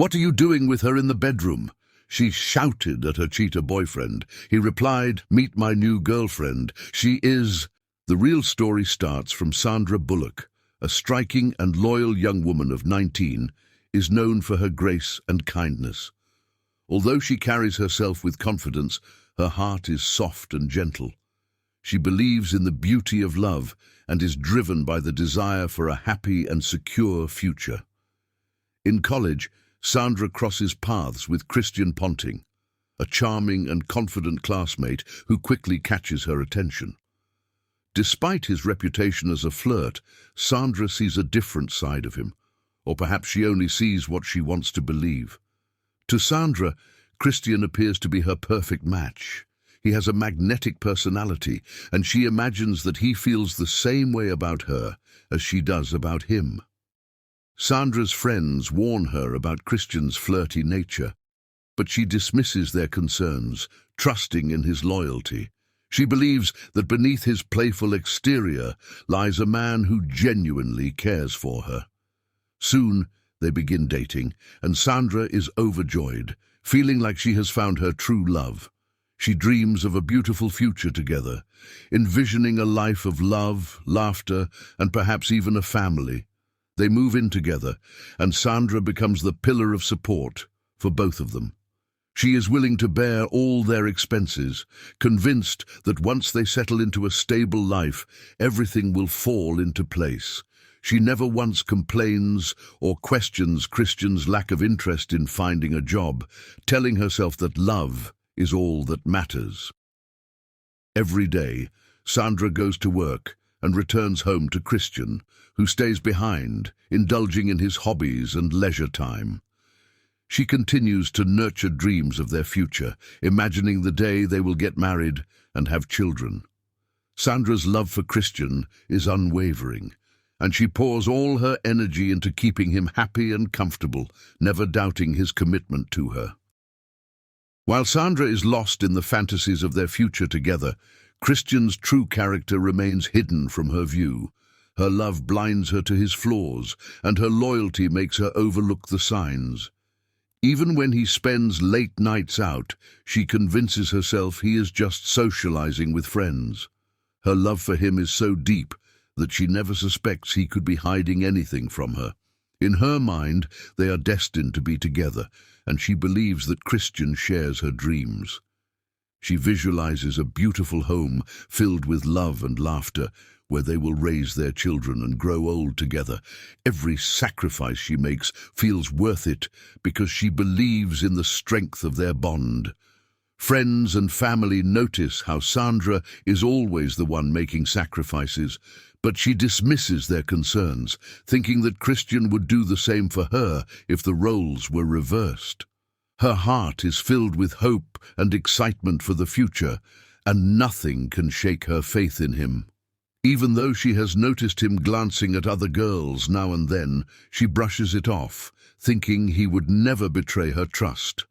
"What are you doing with her in the bedroom?" She shouted at her cheater boyfriend. He replied, "Meet my new girlfriend. She is—" The real story starts from Sandra Bullock, a striking and loyal young woman of 19, is known for her grace and kindness. Although she carries herself with confidence, her heart is soft and gentle. She believes in the beauty of love and is driven by the desire for a happy and secure future. In college, Sandra crosses paths with Christian Ponting, a charming and confident classmate who quickly catches her attention. Despite his reputation as a flirt, Sandra sees a different side of him, or perhaps she only sees what she wants to believe. To Sandra, Christian appears to be her perfect match. He has a magnetic personality, and she imagines that he feels the same way about her as she does about him. Sandra's friends warn her about Christian's flirty nature, but she dismisses their concerns, trusting in his loyalty. She believes that beneath his playful exterior lies a man who genuinely cares for her. Soon, they begin dating, and Sandra is overjoyed, feeling like she has found her true love. She dreams of a beautiful future together, envisioning a life of love, laughter, and perhaps even a family. They move in together, and Sandra becomes the pillar of support for both of them. She is willing to bear all their expenses, convinced that once they settle into a stable life, everything will fall into place. She never once complains or questions Christian's lack of interest in finding a job, telling herself that love is all that matters. Every day, Sandra goes to work and returns home to Christian, who stays behind, indulging in his hobbies and leisure time. She continues to nurture dreams of their future, imagining the day they will get married and have children. Sandra's love for Christian is unwavering, and she pours all her energy into keeping him happy and comfortable, never doubting his commitment to her. While Sandra is lost in the fantasies of their future together, Christian's true character remains hidden from her view. Her love blinds her to his flaws, and her loyalty makes her overlook the signs. Even when he spends late nights out, she convinces herself he is just socializing with friends. Her love for him is so deep that she never suspects he could be hiding anything from her. In her mind, they are destined to be together, and she believes that Christian shares her dreams. She visualizes a beautiful home filled with love and laughter, where they will raise their children and grow old together. Every sacrifice she makes feels worth it because she believes in the strength of their bond. Friends and family notice how Sandra is always the one making sacrifices, but she dismisses their concerns, thinking that Christian would do the same for her if the roles were reversed. Her heart is filled with hope and excitement for the future, and nothing can shake her faith in him. Even though she has noticed him glancing at other girls now and then, she brushes it off, thinking he would never betray her trust.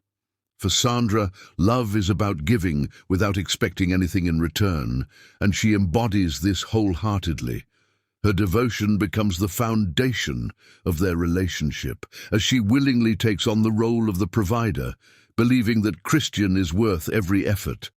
For Sandra, love is about giving without expecting anything in return, and she embodies this wholeheartedly. Her devotion becomes the foundation of their relationship, as she willingly takes on the role of the provider, believing that Christian is worth every effort.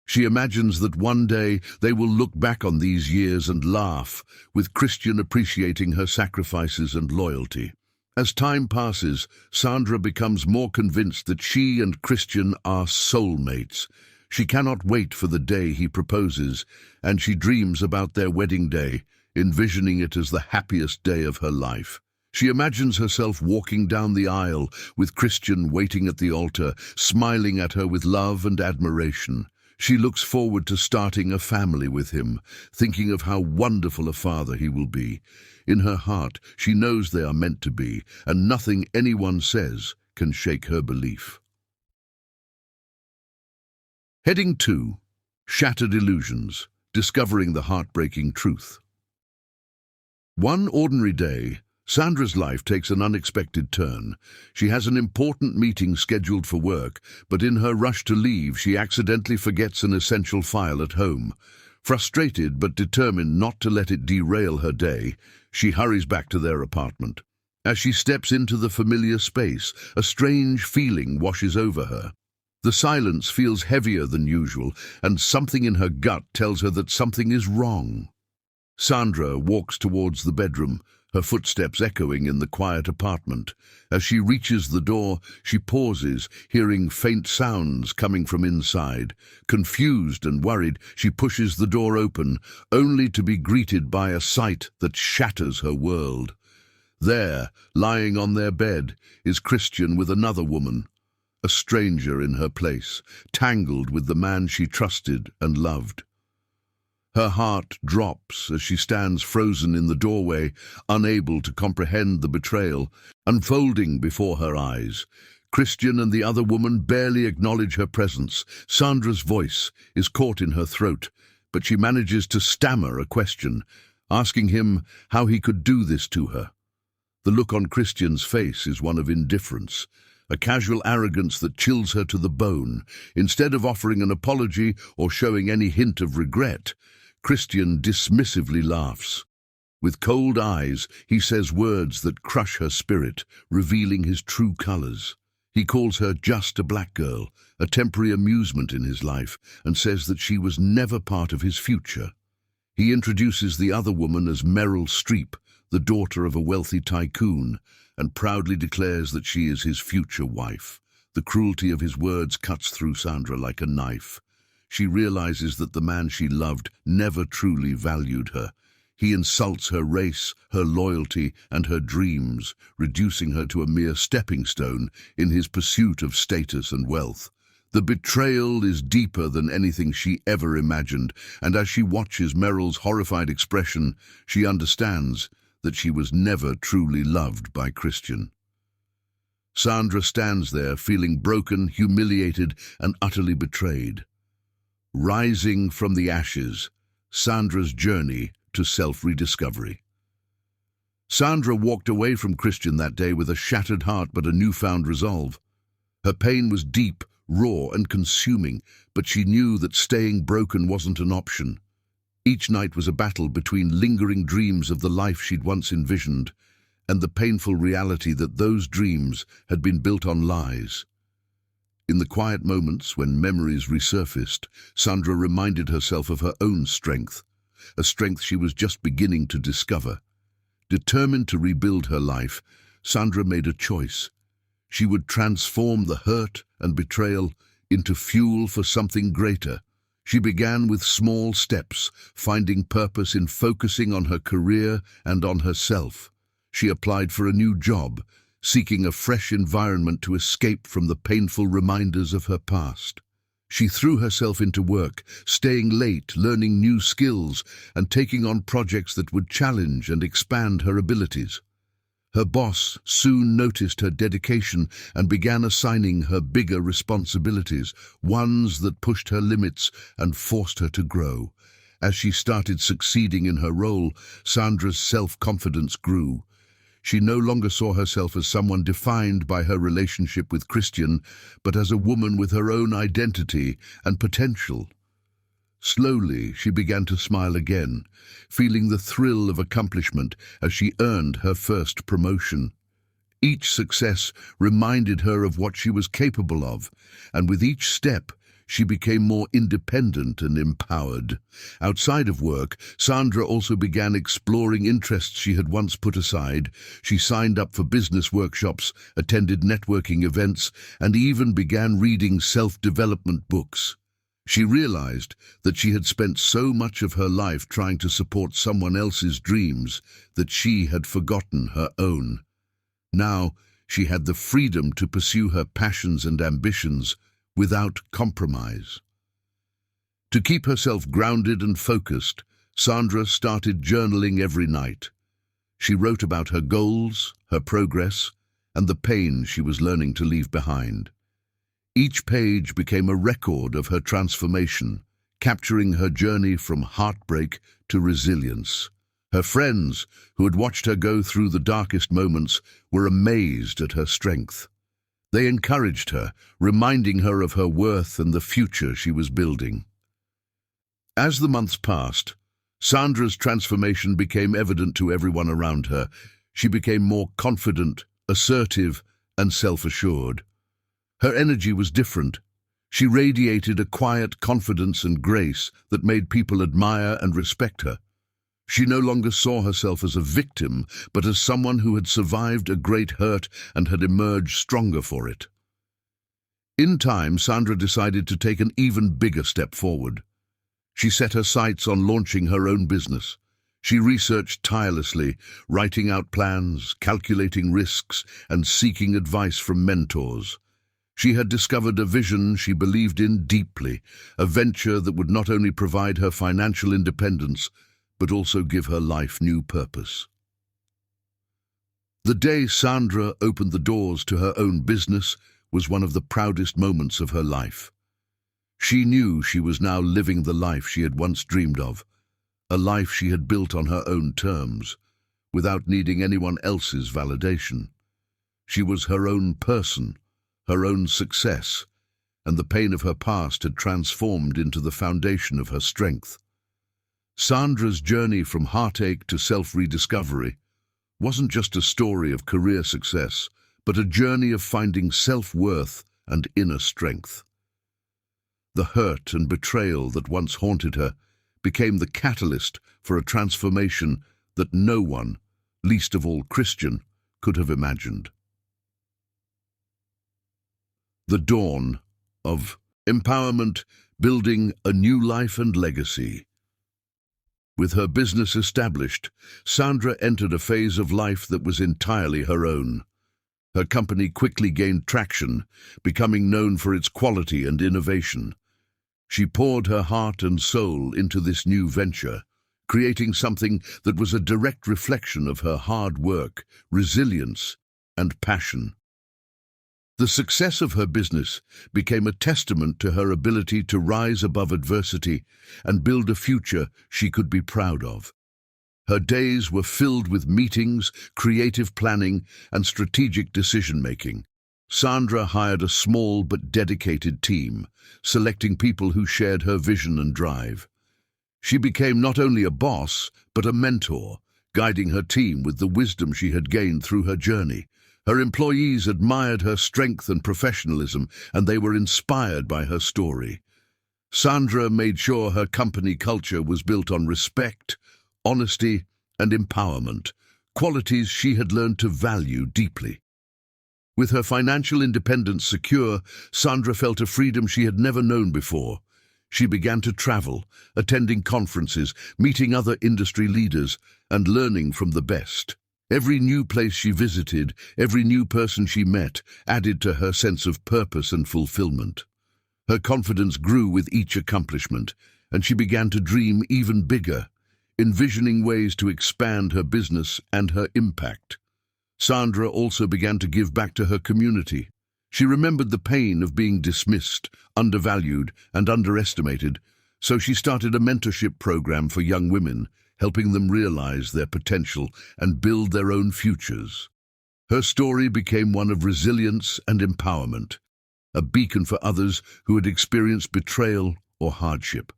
She imagines that one day they will look back on these years and laugh, with Christian appreciating her sacrifices and loyalty. As time passes, Sandra becomes more convinced that she and Christian are soulmates. She cannot wait for the day he proposes, and she dreams about their wedding day, envisioning it as the happiest day of her life. She imagines herself walking down the aisle, with Christian waiting at the altar, smiling at her with love and admiration. She looks forward to starting a family with him, thinking of how wonderful a father he will be. In her heart, she knows they are meant to be, and nothing anyone says can shake her belief. Heading 2. Shattered Illusions, Discovering the Heartbreaking Truth. One ordinary day, Sandra's life takes an unexpected turn. She has an important meeting scheduled for work, but in her rush to leave, she accidentally forgets an essential file at home. Frustrated but determined not to let it derail her day, she hurries back to their apartment. As she steps into the familiar space, a strange feeling washes over her. The silence feels heavier than usual, and something in her gut tells her that something is wrong. Sandra walks towards the bedroom, her footsteps echoing in the quiet apartment. As she reaches the door, she pauses, hearing faint sounds coming from inside. Confused and worried, she pushes the door open, only to be greeted by a sight that shatters her world. There, lying on their bed, is Christian with another woman, a stranger in her place, tangled with the man she trusted and loved. Her heart drops as she stands frozen in the doorway, unable to comprehend the betrayal unfolding before her eyes. Christian and the other woman barely acknowledge her presence. Sandra's voice is caught in her throat, but she manages to stammer a question, asking him how he could do this to her. The look on Christian's face is one of indifference, a casual arrogance that chills her to the bone. Instead of offering an apology or showing any hint of regret, Christian dismissively laughs. With cold eyes, he says words that crush her spirit, revealing his true colors. He calls her just a black girl, a temporary amusement in his life, and says that she was never part of his future. He introduces the other woman as Meryl Streep, the daughter of a wealthy tycoon, and proudly declares that she is his future wife. The cruelty of his words cuts through Sandra like a knife. She realizes that the man she loved never truly valued her. He insults her race, her loyalty, and her dreams, reducing her to a mere stepping stone in his pursuit of status and wealth. The betrayal is deeper than anything she ever imagined, and as she watches Meryl's horrified expression, she understands that she was never truly loved by Christian. Sandra stands there, feeling broken, humiliated, and utterly betrayed. Rising from the ashes, Sandra's journey to self-rediscovery. Sandra walked away from Christian that day with a shattered heart but a newfound resolve. Her pain was deep, raw, and consuming, but she knew that staying broken wasn't an option. Each night was a battle between lingering dreams of the life she'd once envisioned and the painful reality that those dreams had been built on lies. In the quiet moments when memories resurfaced, Sandra reminded herself of her own strength, a strength she was just beginning to discover. Determined to rebuild her life, Sandra made a choice. She would transform the hurt and betrayal into fuel for something greater. She began with small steps, finding purpose in focusing on her career and on herself. She applied for a new job, seeking a fresh environment to escape from the painful reminders of her past. She threw herself into work, staying late, learning new skills, and taking on projects that would challenge and expand her abilities. Her boss soon noticed her dedication and began assigning her bigger responsibilities, ones that pushed her limits and forced her to grow. As she started succeeding in her role, Sandra's self-confidence grew. She no longer saw herself as someone defined by her relationship with Christian, but as a woman with her own identity and potential. Slowly, she began to smile again, feeling the thrill of accomplishment as she earned her first promotion. Each success reminded her of what she was capable of, and with each step, she became more independent and empowered. Outside of work, Sandra also began exploring interests she had once put aside. She signed up for business workshops, attended networking events, and even began reading self-development books. She realized that she had spent so much of her life trying to support someone else's dreams that she had forgotten her own. Now, she had the freedom to pursue her passions and ambitions without compromise. To keep herself grounded and focused, Sandra started journaling every night. She wrote about her goals, her progress, and the pain she was learning to leave behind. Each page became a record of her transformation, capturing her journey from heartbreak to resilience. Her friends, who had watched her go through the darkest moments, were amazed at her strength. They encouraged her, reminding her of her worth and the future she was building. As the months passed, Sandra's transformation became evident to everyone around her. She became more confident, assertive, and self-assured. Her energy was different. She radiated a quiet confidence and grace that made people admire and respect her. She no longer saw herself as a victim, but as someone who had survived a great hurt and had emerged stronger for it. In time, Sandra decided to take an even bigger step forward. She set her sights on launching her own business. She researched tirelessly, writing out plans, calculating risks, and seeking advice from mentors. She had discovered a vision she believed in deeply, a venture that would not only provide her financial independence, but also give her life new purpose. The day Sandra opened the doors to her own business was one of the proudest moments of her life. She knew she was now living the life she had once dreamed of, a life she had built on her own terms, without needing anyone else's validation. She was her own person, her own success, and the pain of her past had transformed into the foundation of her strength. Sandra's journey from heartache to self-rediscovery wasn't just a story of career success, but a journey of finding self-worth and inner strength. The hurt and betrayal that once haunted her became the catalyst for a transformation that no one, least of all Christian, could have imagined. The dawn of empowerment, building a new life and legacy. With her business established, Sandra entered a phase of life that was entirely her own. Her company quickly gained traction, becoming known for its quality and innovation. She poured her heart and soul into this new venture, creating something that was a direct reflection of her hard work, resilience, and passion. The success of her business became a testament to her ability to rise above adversity and build a future she could be proud of. Her days were filled with meetings, creative planning, and strategic decision-making. Sandra hired a small but dedicated team, selecting people who shared her vision and drive. She became not only a boss, but a mentor, guiding her team with the wisdom she had gained through her journey. Her employees admired her strength and professionalism, and they were inspired by her story. Sandra made sure her company culture was built on respect, honesty, and empowerment, qualities she had learned to value deeply. With her financial independence secure, Sandra felt a freedom she had never known before. She began to travel, attending conferences, meeting other industry leaders, and learning from the best. Every new place she visited, every new person she met, added to her sense of purpose and fulfillment. Her confidence grew with each accomplishment, and she began to dream even bigger, envisioning ways to expand her business and her impact. Sandra also began to give back to her community. She remembered the pain of being dismissed, undervalued, and underestimated, so she started a mentorship program for young women, helping them realize their potential and build their own futures. Her story became one of resilience and empowerment, a beacon for others who had experienced betrayal or hardship.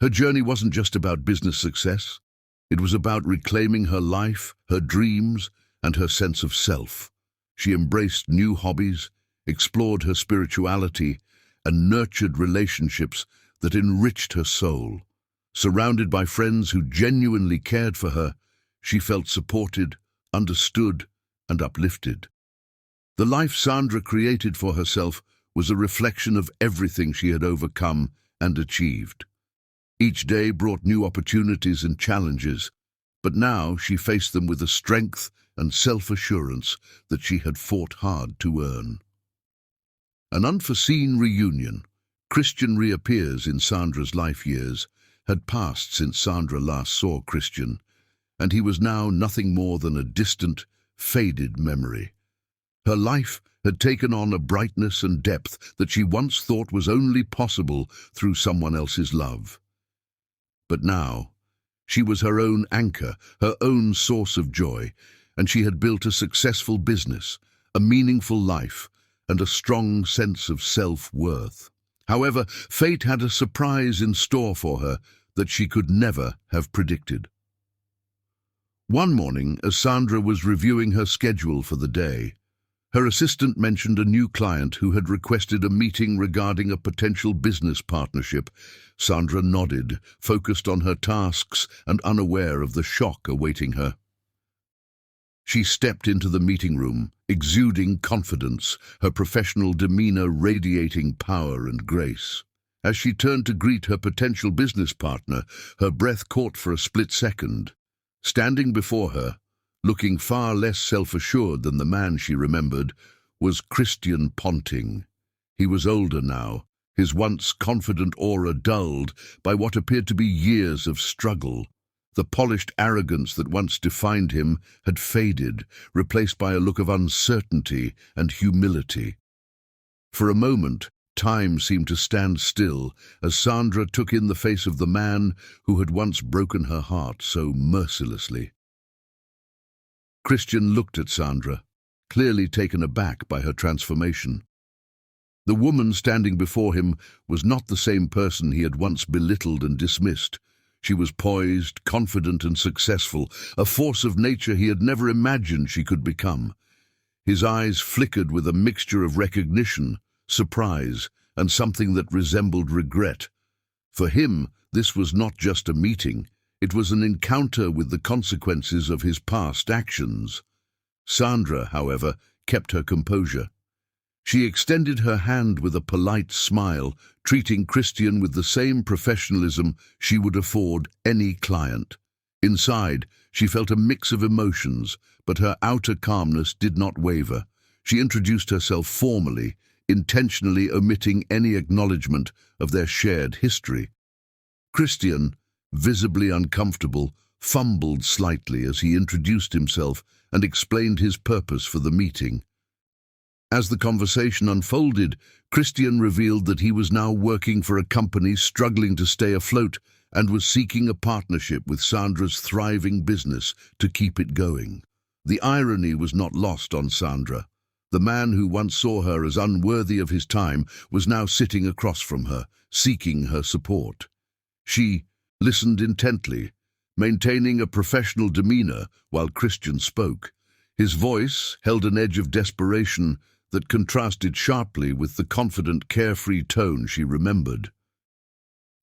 Her journey wasn't just about business success. It was about reclaiming her life, her dreams, and her sense of self. She embraced new hobbies, explored her spirituality, and nurtured relationships that enriched her soul. Surrounded by friends who genuinely cared for her, she felt supported, understood, and uplifted. The life Sandra created for herself was a reflection of everything she had overcome and achieved. Each day brought new opportunities and challenges, but now she faced them with a strength and self-assurance that she had fought hard to earn. An unforeseen reunion. Christian reappears in Sandra's life years, had passed since Sandra last saw Christian, and he was now nothing more than a distant, faded memory. Her life had taken on a brightness and depth that she once thought was only possible through someone else's love. But now, she was her own anchor, her own source of joy, and she had built a successful business, a meaningful life, and a strong sense of self-worth. However, fate had a surprise in store for her that she could never have predicted. One morning, as Sandra was reviewing her schedule for the day, her assistant mentioned a new client who had requested a meeting regarding a potential business partnership. Sandra nodded, focused on her tasks and unaware of the shock awaiting her. She stepped into the meeting room, exuding confidence, her professional demeanor radiating power and grace. As she turned to greet her potential business partner, her breath caught for a split second. Standing before her, looking far less self-assured than the man she remembered, was Christian Ponting. He was older now, his once confident aura dulled by what appeared to be years of struggle. The polished arrogance that once defined him had faded, replaced by a look of uncertainty and humility. For a moment, time seemed to stand still as Sandra took in the face of the man who had once broken her heart so mercilessly. Christian looked at Sandra, clearly taken aback by her transformation. The woman standing before him was not the same person he had once belittled and dismissed. She was poised, confident and successful, a force of nature he had never imagined she could become. His eyes flickered with a mixture of recognition, surprise, and something that resembled regret. For him, this was not just a meeting. It was an encounter with the consequences of his past actions. Sandra, however, kept her composure. She extended her hand with a polite smile, treating Christian with the same professionalism she would afford any client. Inside, she felt a mix of emotions, but her outer calmness did not waver. She introduced herself formally, intentionally omitting any acknowledgement of their shared history. Christian, visibly uncomfortable, fumbled slightly as he introduced himself and explained his purpose for the meeting. As the conversation unfolded, Christian revealed that he was now working for a company struggling to stay afloat and was seeking a partnership with Sandra's thriving business to keep it going. The irony was not lost on Sandra. The man who once saw her as unworthy of his time was now sitting across from her, seeking her support. She listened intently, maintaining a professional demeanor while Christian spoke. His voice held an edge of desperation that contrasted sharply with the confident, carefree tone she remembered.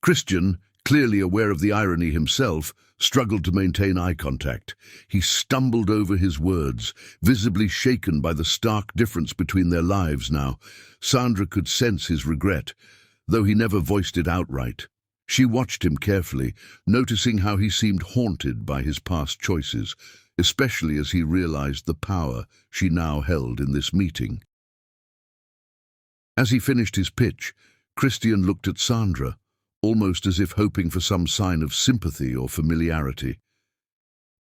Christian, clearly aware of the irony himself, struggled to maintain eye contact. He stumbled over his words, visibly shaken by the stark difference between their lives now. Sandra could sense his regret, though he never voiced it outright. She watched him carefully, noticing how he seemed haunted by his past choices, especially as he realized the power she now held in this meeting. As he finished his pitch, Christian looked at Sandra, almost as if hoping for some sign of sympathy or familiarity.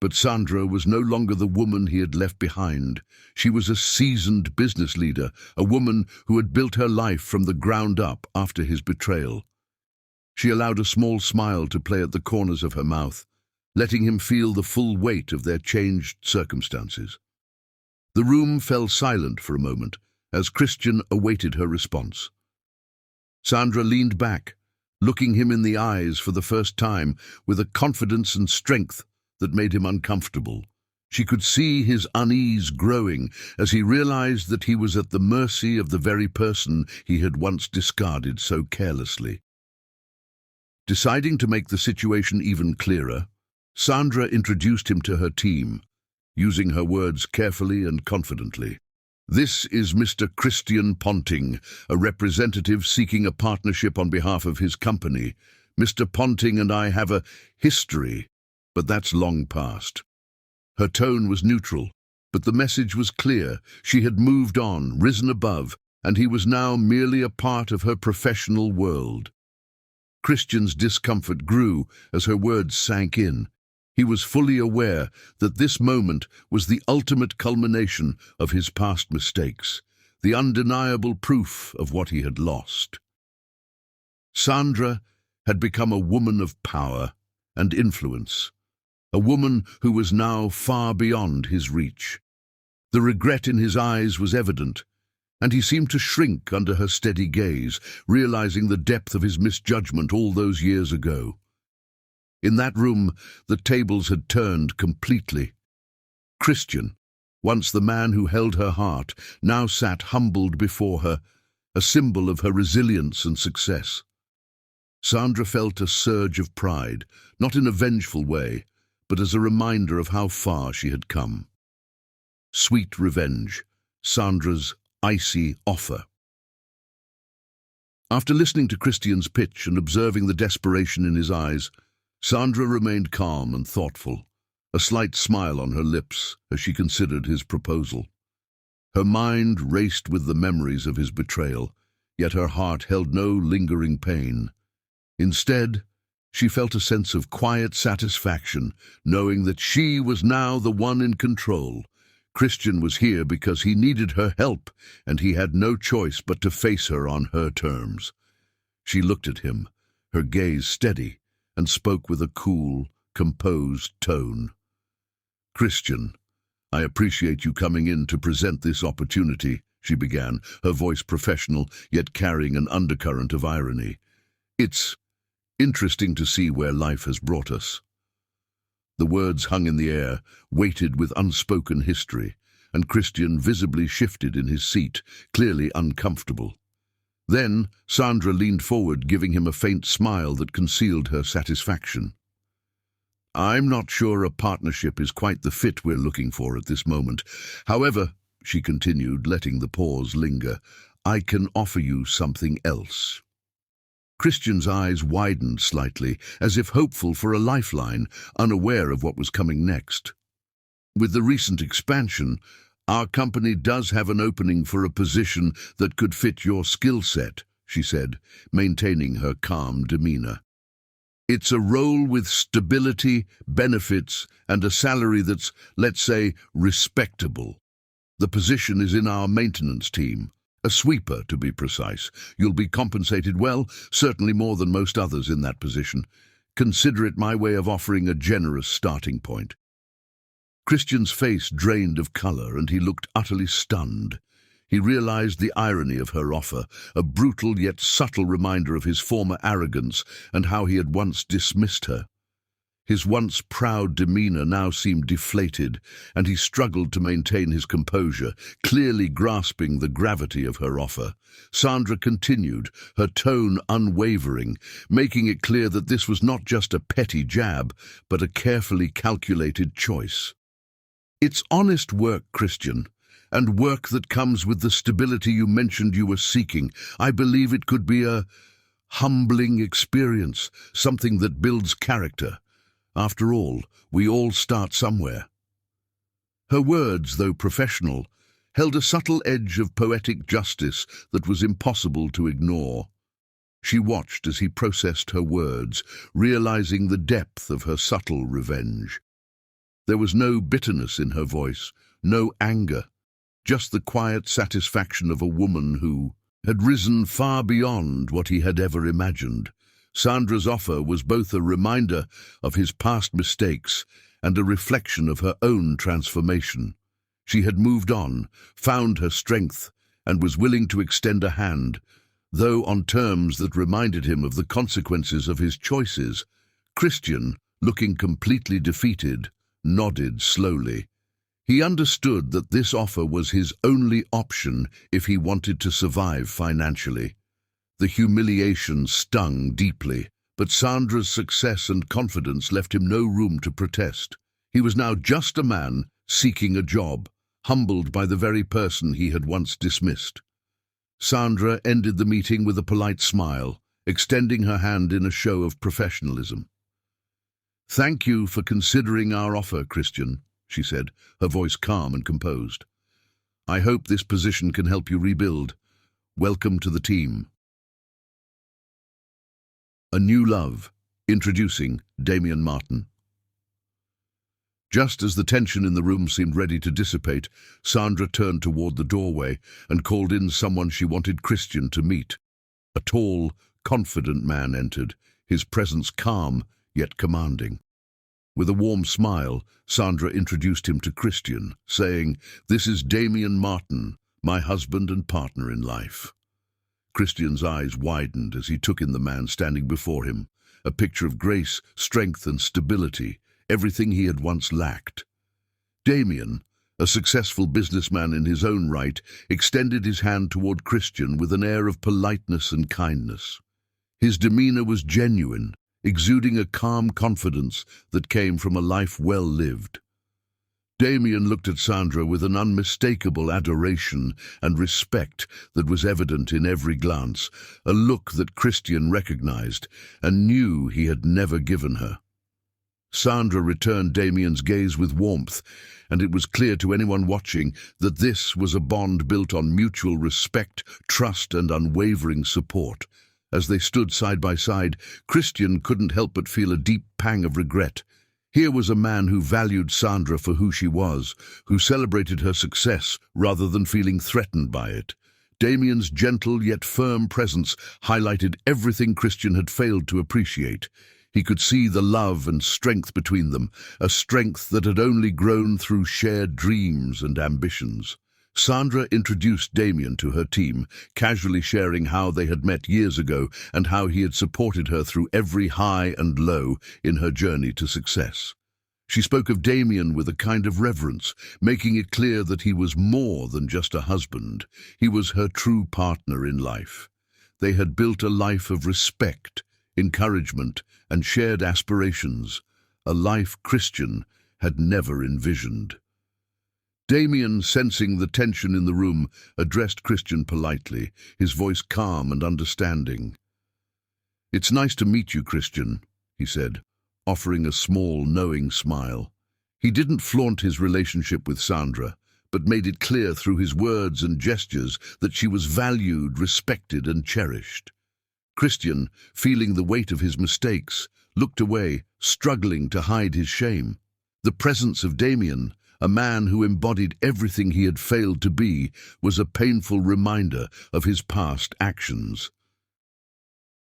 But Sandra was no longer the woman he had left behind. She was a seasoned business leader, a woman who had built her life from the ground up after his betrayal. She allowed a small smile to play at the corners of her mouth, letting him feel the full weight of their changed circumstances. The room fell silent for a moment as Christian awaited her response. Sandra leaned back, looking him in the eyes for the first time with a confidence and strength that made him uncomfortable. She could see his unease growing as he realized that he was at the mercy of the very person he had once discarded so carelessly. Deciding to make the situation even clearer, Sandra introduced him to her team, using her words carefully and confidently. "This is Mr. Christian Ponting, a representative seeking a partnership on behalf of his company. Mr. Ponting and I have a history, but that's long past." Her tone was neutral, but the message was clear. She had moved on, risen above, and he was now merely a part of her professional world. Christian's discomfort grew as her words sank in. He was fully aware that this moment was the ultimate culmination of his past mistakes, the undeniable proof of what he had lost. Sandra had become a woman of power and influence, a woman who was now far beyond his reach. The regret in his eyes was evident, and he seemed to shrink under her steady gaze, realizing the depth of his misjudgment all those years ago. In that room, the tables had turned completely. Christian, once the man who held her heart, now sat humbled before her, a symbol of her resilience and success. Sandra felt a surge of pride, not in a vengeful way, but as a reminder of how far she had come. Sweet revenge, Sandra's icy offer. After listening to Christian's pitch and observing the desperation in his eyes, Sandra remained calm and thoughtful, a slight smile on her lips as she considered his proposal. Her mind raced with the memories of his betrayal, yet her heart held no lingering pain. Instead, she felt a sense of quiet satisfaction, knowing that she was now the one in control. Christian was here because he needed her help, and he had no choice but to face her on her terms. She looked at him, her gaze steady, and spoke with a cool, composed tone. "Christian, I appreciate you coming in to present this opportunity," she began, her voice professional, yet carrying an undercurrent of irony. "It's interesting to see where life has brought us." The words hung in the air, weighted with unspoken history, and Christian visibly shifted in his seat, clearly uncomfortable. Then Sandra leaned forward, giving him a faint smile that concealed her satisfaction. "I'm not sure a partnership is quite the fit we're looking for at this moment. However," she continued, letting the pause linger, "I can offer you something else." Christian's eyes widened slightly, as if hopeful for a lifeline, unaware of what was coming next. "With the recent expansion, our company does have an opening for a position that could fit your skill set," she said, maintaining her calm demeanor. "It's a role with stability, benefits, and a salary that's, let's say, respectable. The position is in our maintenance team. A sweeper, to be precise. You'll be compensated well, certainly more than most others in that position. Consider it my way of offering a generous starting point." Christian's face drained of color, and he looked utterly stunned. He realized the irony of her offer, a brutal yet subtle reminder of his former arrogance and how he had once dismissed her. His once proud demeanor now seemed deflated, and he struggled to maintain his composure, clearly grasping the gravity of her offer. Sandra continued, her tone unwavering, making it clear that this was not just a petty jab, but a carefully calculated choice. "It's honest work, Christian, and work that comes with the stability you mentioned you were seeking. I believe it could be a humbling experience, something that builds character. After all, we all start somewhere." Her words, though professional, held a subtle edge of poetic justice that was impossible to ignore. She watched as he processed her words, realizing the depth of her subtle revenge. There was no bitterness in her voice, no anger, just the quiet satisfaction of a woman who had risen far beyond what he had ever imagined. Sandra's offer was both a reminder of his past mistakes and a reflection of her own transformation. She had moved on, found her strength, and was willing to extend a hand, though on terms that reminded him of the consequences of his choices. Christian, looking completely defeated, nodded slowly. He understood that this offer was his only option if he wanted to survive financially. The humiliation stung deeply, but Sandra's success and confidence left him no room to protest. He was now just a man seeking a job, humbled by the very person he had once dismissed. Sandra ended the meeting with a polite smile, extending her hand in a show of professionalism. "Thank you for considering our offer, Christian," she said, her voice calm and composed. "I hope this position can help you rebuild. Welcome to the team." A New Love, introducing Damian Martin. Just as the tension in the room seemed ready to dissipate, Sandra turned toward the doorway and called in someone she wanted Christian to meet. A tall, confident man entered, his presence calm yet commanding. With a warm smile, Sandra introduced him to Christian, saying, "This is Damian Martin, my husband and partner in life." Christian's eyes widened as he took in the man standing before him, a picture of grace, strength, and stability, everything he had once lacked. Damien, a successful businessman in his own right, extended his hand toward Christian with an air of politeness and kindness. His demeanor was genuine, exuding a calm confidence that came from a life well lived. Damien looked at Sandra with an unmistakable adoration and respect that was evident in every glance, a look that Christian recognized and knew he had never given her. Sandra returned Damien's gaze with warmth, and it was clear to anyone watching that this was a bond built on mutual respect, trust, and unwavering support. As they stood side by side, Christian couldn't help but feel a deep pang of regret. Here was a man who valued Sandra for who she was, who celebrated her success rather than feeling threatened by it. Damien's gentle yet firm presence highlighted everything Christian had failed to appreciate. He could see the love and strength between them, a strength that had only grown through shared dreams and ambitions. Sandra introduced Damien to her team, casually sharing how they had met years ago and how he had supported her through every high and low in her journey to success. She spoke of Damien with a kind of reverence, making it clear that he was more than just a husband. He was her true partner in life. They had built a life of respect, encouragement, and shared aspirations, a life Christian had never envisioned. Damien, sensing the tension in the room, addressed Christian politely, his voice calm and understanding. "It's nice to meet you, Christian," he said, offering a small, knowing smile. He didn't flaunt his relationship with Sandra, but made it clear through his words and gestures that she was valued, respected, and cherished. Christian, feeling the weight of his mistakes, looked away, struggling to hide his shame. The presence of Damien, a man who embodied everything he had failed to be, was a painful reminder of his past actions.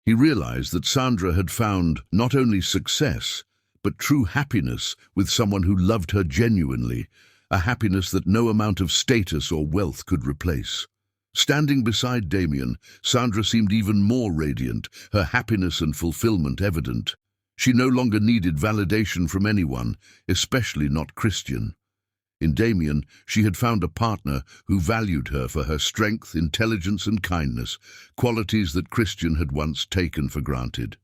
He realized that Sandra had found not only success, but true happiness with someone who loved her genuinely, a happiness that no amount of status or wealth could replace. Standing beside Damien, Sandra seemed even more radiant, her happiness and fulfillment evident. She no longer needed validation from anyone, especially not Christian. In Damien, she had found a partner who valued her for her strength, intelligence, and kindness, qualities that Christian had once taken for granted.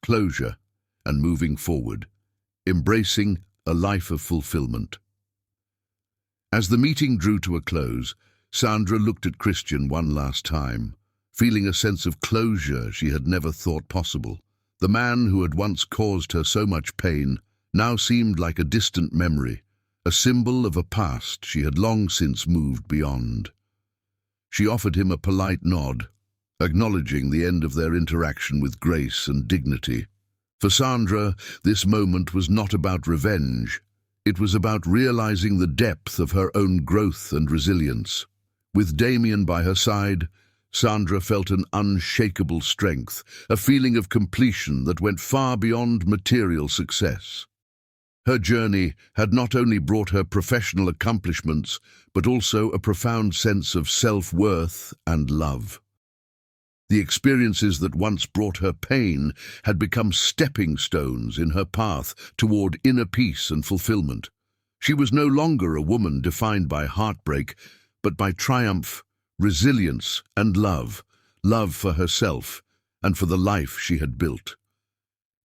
Closure and moving forward, embracing a life of fulfillment. As the meeting drew to a close, Sandra looked at Christian one last time, feeling a sense of closure she had never thought possible. The man who had once caused her so much pain now seemed like a distant memory, a symbol of a past she had long since moved beyond. She offered him a polite nod, acknowledging the end of their interaction with grace and dignity. For Sandra, this moment was not about revenge. It was about realizing the depth of her own growth and resilience. With Damien by her side, Sandra felt an unshakable strength, a feeling of completion that went far beyond material success. Her journey had not only brought her professional accomplishments, but also a profound sense of self-worth and love. The experiences that once brought her pain had become stepping stones in her path toward inner peace and fulfillment. She was no longer a woman defined by heartbreak, but by triumph, resilience, and love for herself and for the life she had built.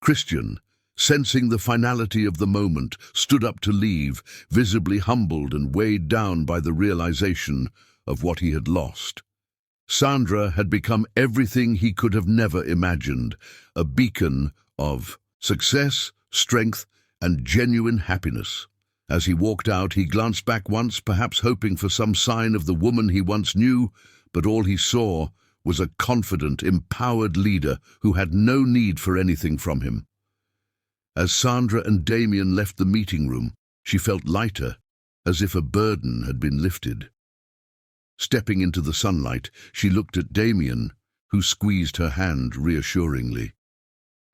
Christian, sensing the finality of the moment, stood up to leave, visibly humbled and weighed down by the realization of what he had lost. Sandra had become everything he could have never imagined, a beacon of success, strength, and genuine happiness. As he walked out, he glanced back once, perhaps hoping for some sign of the woman he once knew, but all he saw was a confident, empowered leader who had no need for anything from him. As Sandra and Damien left the meeting room, she felt lighter, as if a burden had been lifted. Stepping into the sunlight, she looked at Damien, who squeezed her hand reassuringly.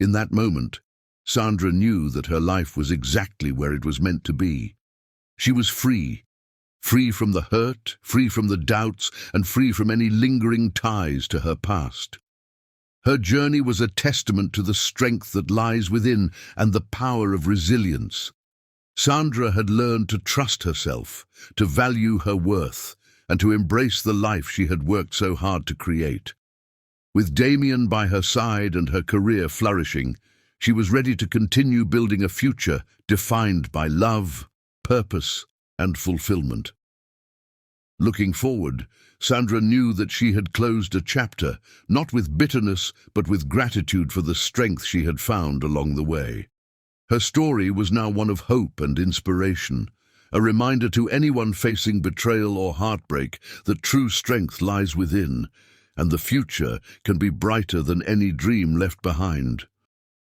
In that moment, Sandra knew that her life was exactly where it was meant to be. She was free from the hurt, free from the doubts, and free from any lingering ties to her past. Her journey was a testament to the strength that lies within and the power of resilience. Sandra had learned to trust herself, to value her worth, and to embrace the life she had worked so hard to create. With Damien by her side and her career flourishing, she was ready to continue building a future defined by love, purpose, and fulfillment. Looking forward, Sandra knew that she had closed a chapter, not with bitterness, but with gratitude for the strength she had found along the way. Her story was now one of hope and inspiration, a reminder to anyone facing betrayal or heartbreak that true strength lies within, and the future can be brighter than any dream left behind.